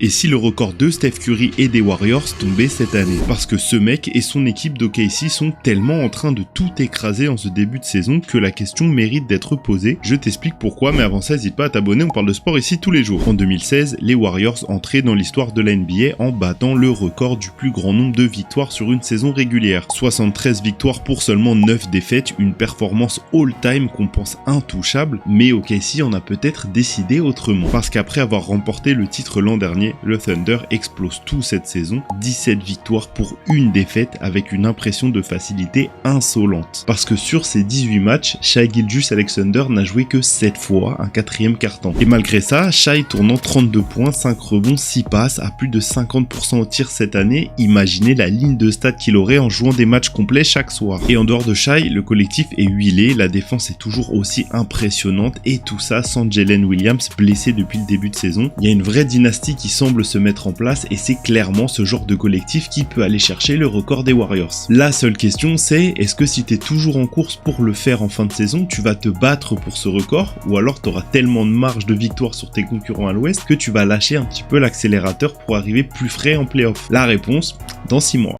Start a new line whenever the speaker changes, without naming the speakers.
Et si le record de Steph Curry et des Warriors tombait cette année? Parce que ce mec et son équipe d'OKC sont tellement en train de tout écraser en ce début de saison que la question mérite d'être posée. Je t'explique pourquoi, mais avant ça, n'hésite pas à t'abonner, on parle de sport ici tous les jours. En 2016, les Warriors entraient dans l'histoire de la NBA en battant le record du plus grand nombre de victoires sur une saison régulière. 73 victoires pour seulement 9 défaites, une performance all-time qu'on pense intouchable, mais OKC en a peut-être décidé autrement. Parce qu'après avoir remporté le titre l'an dernier, le Thunder explose tout cette saison, 17 victoires pour une défaite avec une impression de facilité insolente. Parce que sur ces 18 matchs, Shai Gilgeous-Alexander n'a joué que 7 fois un quatrième quart-temps. Et malgré ça, Shai tournant 32 points, 5 rebonds, 6 passes, à plus de 50% au tir cette année, imaginez la ligne de stats qu'il aurait en jouant des matchs complets chaque soir. Et en dehors de Shai, le collectif est huilé, la défense est toujours aussi impressionnante et tout ça sans Jalen Williams blessé depuis le début de saison. Il y a une vraie dynastie qui semble se mettre en place et c'est clairement ce genre de collectif qui peut aller chercher le record des Warriors. La seule question c'est, est-ce que si t'es toujours en course pour le faire en fin de saison, tu vas te battre pour ce record ou alors t'auras tellement de marge de victoire sur tes concurrents à l'ouest que tu vas lâcher un petit peu l'accélérateur pour arriver plus frais en playoff? La réponse, dans 6 mois.